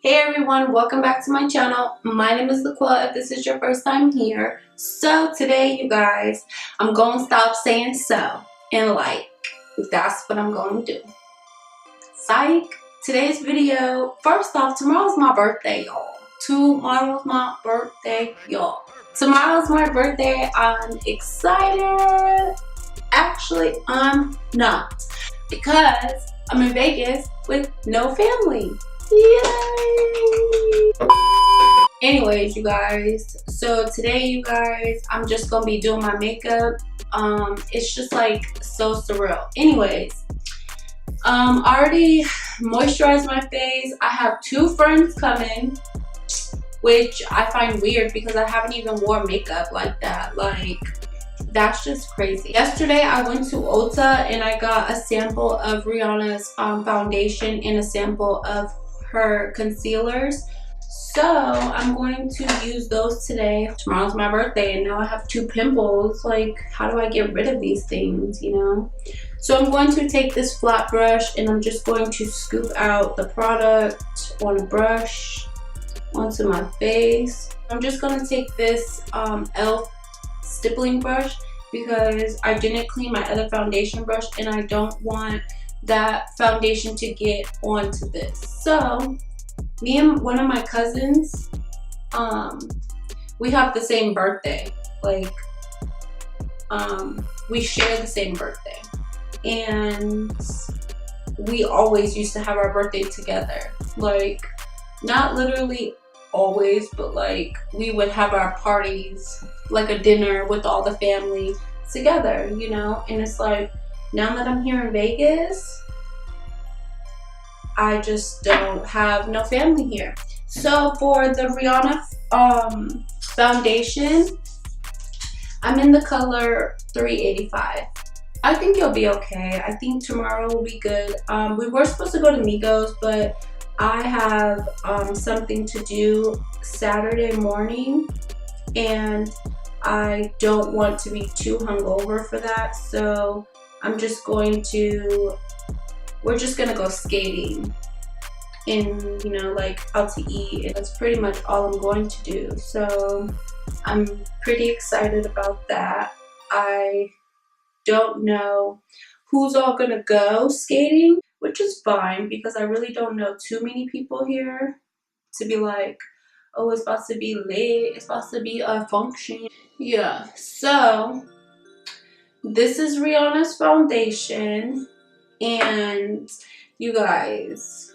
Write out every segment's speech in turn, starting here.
Hey everyone, welcome back to my channel. My name is Laquelle if this is your first time here. So today, you guys, I'm going to stop saying so and like. That's what I'm going to do. Psych. Today's video, first off, tomorrow's my birthday, y'all. Tomorrow's my birthday. Tomorrow's my birthday. I'm excited. Actually, I'm not, because I'm in Vegas with no family. Yay! Anyways, you guys, so today, you guys, I'm just gonna be doing my makeup. It's just like so surreal. Anyways, already moisturized my face. I have two friends coming, which I find weird because I haven't even worn makeup like that. Like, that's just crazy. Yesterday I went to Ulta and I got a sample of Rihanna's foundation and a sample of her concealers. So I'm going to use those today. Tomorrow's my birthday and now I have two pimples. Like, how do I get rid of these things, you know? So I'm going to take this flat brush and I'm just going to scoop out the product on a brush onto my face. I'm just going to take this e.l.f. stippling brush because I didn't clean my other foundation brush and I don't want that foundation to get onto this. So me and one of my cousins, we have the same birthday. Like, we share the same birthday and we always used to have our birthday together. Like, not literally always, but like we would have our parties, like a dinner with all the family together, you know? And it's like, now that I'm here in Vegas, I just don't have no family here. So for the Rihanna foundation, I'm in the color 385. I think you'll be okay. I think tomorrow will be good. We were supposed to go to Migos, but I have something to do Saturday morning and I don't want to be too hungover for that. So I'm just going to, we're just gonna go skating and, you know, like out to eat. And that's pretty much all I'm going to do. So I'm pretty excited about that. I don't know who's all gonna go skating, which is fine because I really don't know too many people here to be like, oh, it's about to be lit, it's about to be a function. Yeah, so this is Rihanna's foundation and you guys,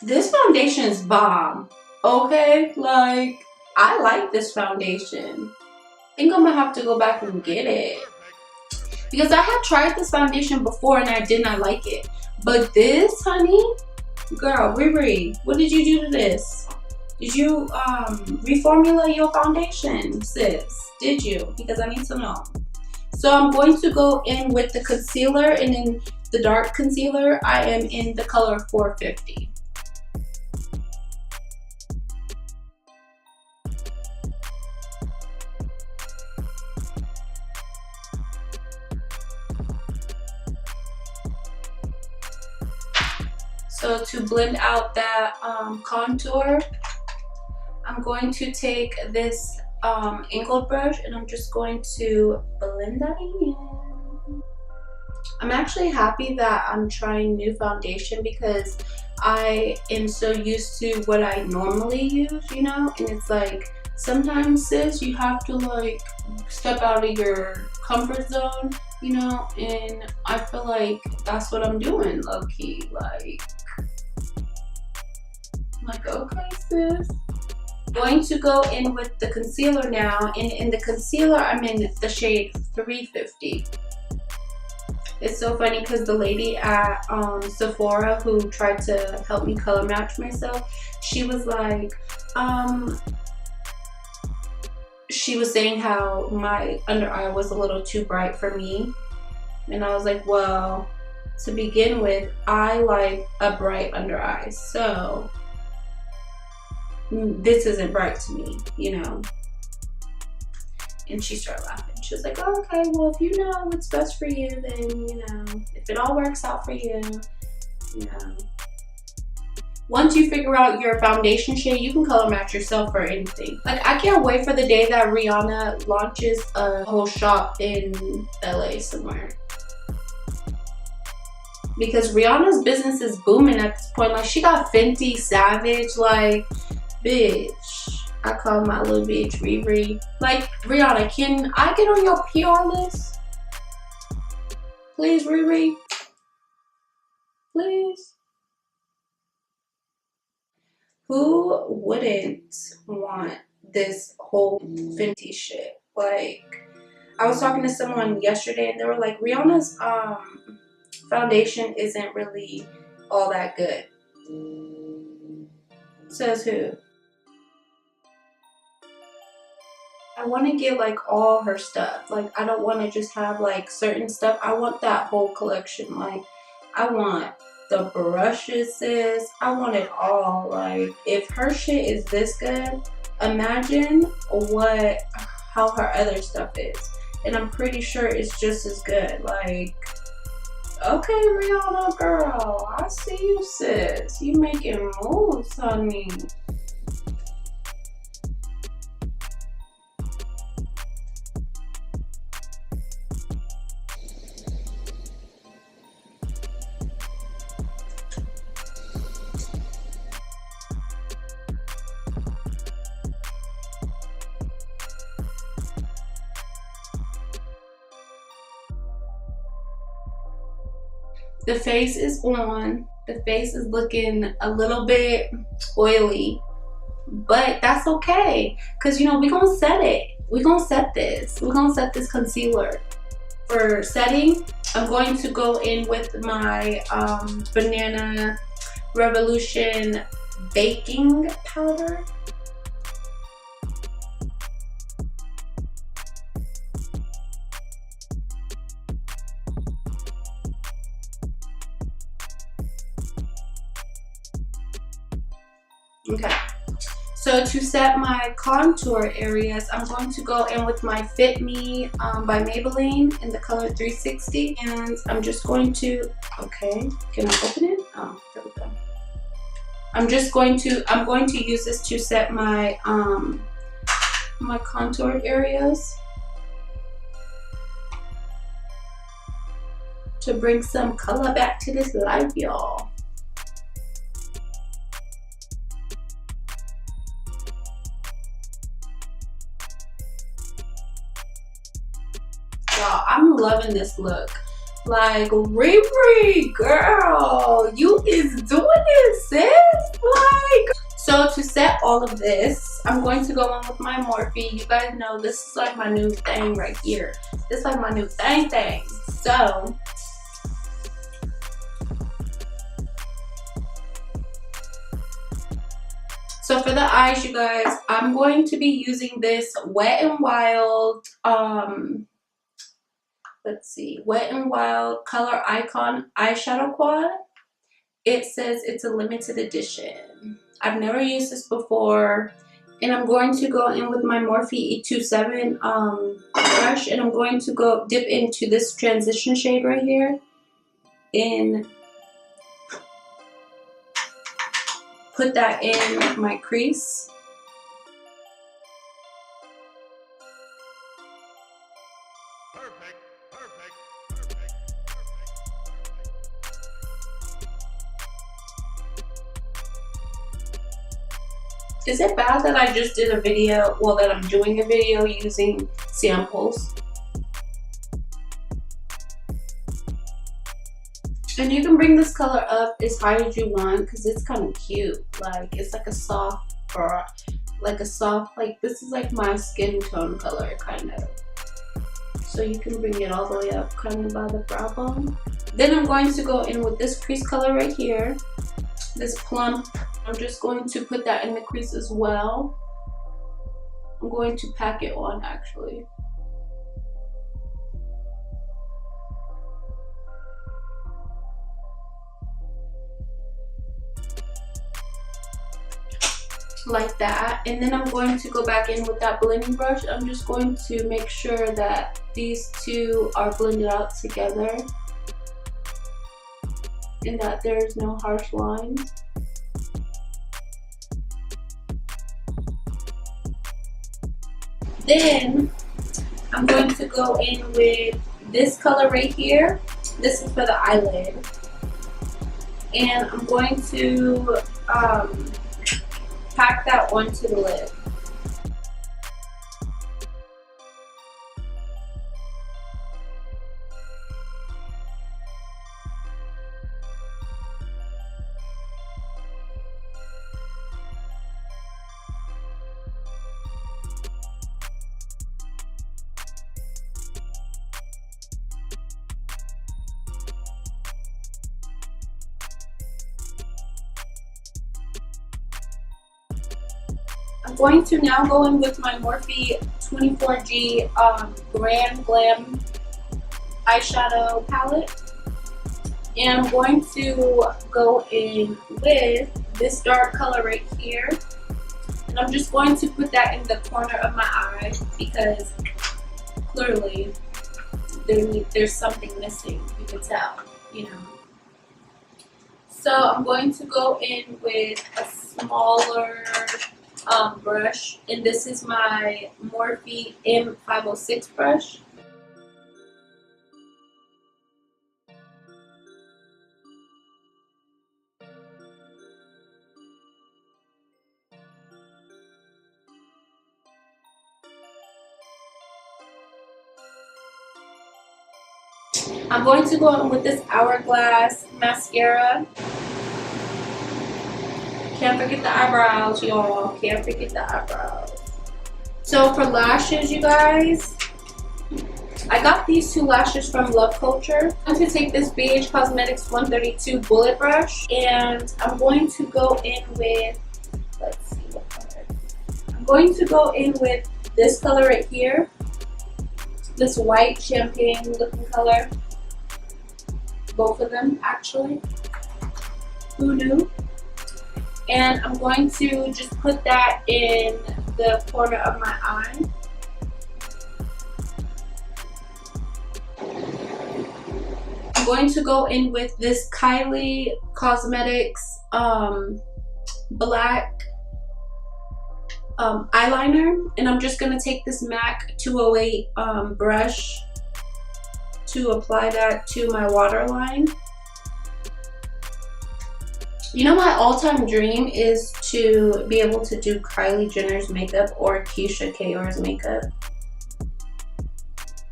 this foundation is bomb, okay? Like, I like this foundation. I think I'm gonna have to go back and get it because I had tried this foundation before and I did not like it. But this, honey, girl, Riri, what did you do to this? Did you reformulate your foundation, sis? Did you? Because I need to know. So I'm going to go in with the concealer, and in the dark concealer, I am in the color 450. So to blend out that contour, I'm going to take this angled brush and I'm just going to blend that in. I'm actually happy that I'm trying new foundation because I am so used to what I normally use, you know? And it's like, sometimes, sis, you have to like step out of your comfort zone, you know? And I feel like that's what I'm doing, low-key. Like, okay, sis. Going to go in with the concealer now, and in the concealer I'm in the shade 350. It's so funny because the lady at Sephora who tried to help me color match myself, she was like, she was saying how my under eye was a little too bright for me, and I was like, well, to begin with, I like a bright under eye, so this isn't bright to me, you know. And she started laughing. She was like, oh, okay, well, if you know what's best for you, then, you know, if it all works out for you, you know. Once you figure out your foundation shade, you can color match yourself for anything. Like, I can't wait for the day that Rihanna launches a whole shop in LA somewhere. Because Rihanna's business is booming at this point. Like, she got Fenty, Savage, like, bitch. I call my little bitch Riri. Like, Rihanna, can I get on your PR list? Please, Riri? Please? Who wouldn't want this whole Fenty shit? Like, I was talking to someone yesterday and they were like, Rihanna's foundation isn't really all that good. Says who? I want to get like all her stuff. Like, I don't want to just have like certain stuff. I want that whole collection. Like, I want the brushes, sis. I want it all. Like, if her shit is this good, imagine how her other stuff is. And I'm pretty sure it's just as good. Like, okay, Rihanna girl, I see you, sis. You making moves, honey. The face is on. The face is looking a little bit oily, but that's okay. Cause you know, we're gonna set it. We're gonna set this. We're gonna set this concealer. For setting, I'm going to go in with my Banana Revolution baking powder. Okay, so to set my contour areas, I'm going to go in with my Fit Me by Maybelline in the color 360, and I'm just going to, okay, can I open it? Oh, there we go. I'm going to use this to set my my contour areas to bring some color back to this life, y'all. Y'all, I'm loving this look. Like, Riri, girl, you is doing it, sis. Like, so to set all of this, I'm going to go in with my Morphe. You guys know this is like my new thing right here. This is like my new thing. So for the eyes, you guys, I'm going to be using this Wet n Wild, let's see, Wet n Wild Color Icon eyeshadow quad. It says it's a limited edition. I've never used this before. And I'm going to go in with my Morphe E27 brush, and I'm going to go dip into this transition shade right here and put that in my crease. Is it bad that I just did a video, well, that I'm doing a video using samples? And you can bring this color up as high as you want because it's kind of cute. Like, it's like a soft, or like a soft, like this is like my skin tone color, kind of. So you can bring it all the way up kind of by the brow bone. Then I'm going to go in with this crease color right here, this plump. I'm just going to put that in the crease as well. I'm going to pack it on actually. like that. And then I'm going to go back in with that blending brush. I'm just going to make sure that these two are blended out together and that there's no harsh lines. Then I'm going to go in with this color right here. This is for the eyelid. And I'm going to pack that onto the lid. I'm going to now go in with my Morphe 24G Grand Glam eyeshadow palette. And I'm going to go in with this dark color right here. And I'm just going to put that in the corner of my eye because clearly there's something missing. You can tell, you know. So I'm going to go in with a smaller brush, and this is my Morphe M506 brush. I'm going to go in with this Hourglass mascara. Can't forget the eyebrows, y'all. Can't forget the eyebrows. So for lashes, you guys, I got these two lashes from Love Culture. I'm going to take this BH Cosmetics 132 bullet brush, and I'm going to go in with, let's see what color. I'm going to go in with this color right here. This white champagne looking color. Both of them, actually. Who knew? And I'm going to just put that in the corner of my eye. I'm going to go in with this Kylie Cosmetics black eyeliner, and I'm just going to take this MAC 208 brush to apply that to my waterline. You know, my all-time dream is to be able to do Kylie Jenner's makeup or Keisha Kaur's makeup.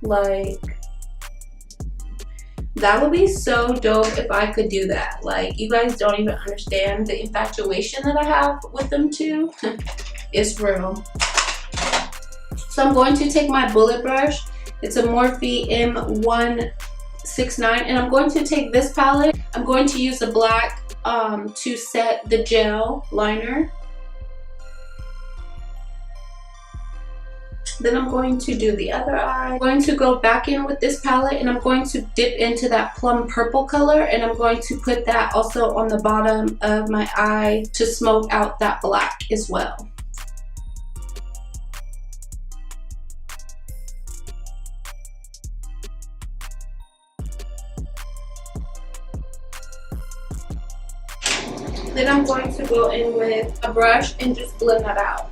Like, that would be so dope if I could do that. Like, you guys don't even understand the infatuation that I have with them two. It's real. So I'm going to take my bullet brush. It's a Morphe M169, and I'm going to take this palette. I'm going to use the black to set the gel liner. Then I'm going to do the other eye. I'm going to go back in with this palette, and I'm going to dip into that plum purple color, and I'm going to put that also on the bottom of my eye to smoke out that black as well. Then I'm going to go in with a brush and just blend that out.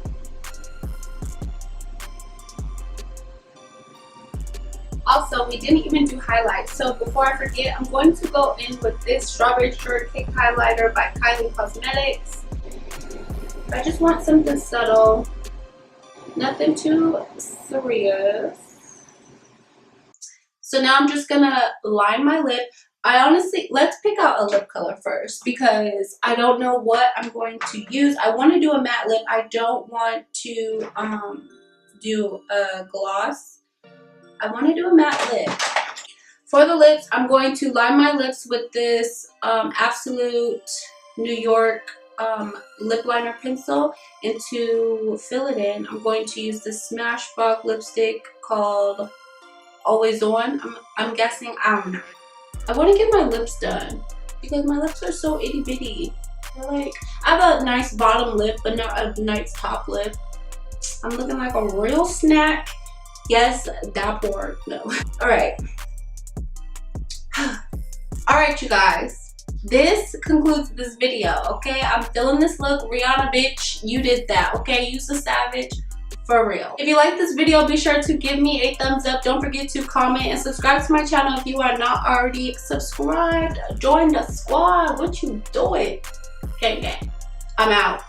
Also, we didn't even do highlights, so before I forget, I'm going to go in with this Strawberry Shortcake highlighter by Kylie Cosmetics. I just want something subtle, nothing too serious. So now I'm just gonna line my lip. I honestly, let's pick out a lip color first because I don't know what I'm going to use. I want to do a matte lip. I don't want to do a gloss. I want to do a matte lip. For the lips, I'm going to line my lips with this Absolute New York lip liner pencil, and to fill it in, I'm going to use this Smashbox lipstick called Always On. I'm guessing, I don't know. I want to get my lips done because my lips are so itty bitty. Like, I have a nice bottom lip, but not a nice top lip. I'm looking like a real snack. Yes, that bored. No. Alright. Alright, you guys. This concludes this video, okay? I'm feeling this look. Rihanna, bitch, you did that, okay? You's a savage. For real. If you like this video, be sure to give me a thumbs up. Don't forget to comment and subscribe to my channel if you are not already subscribed. Join the squad. What you doing? Gang gang. I'm out.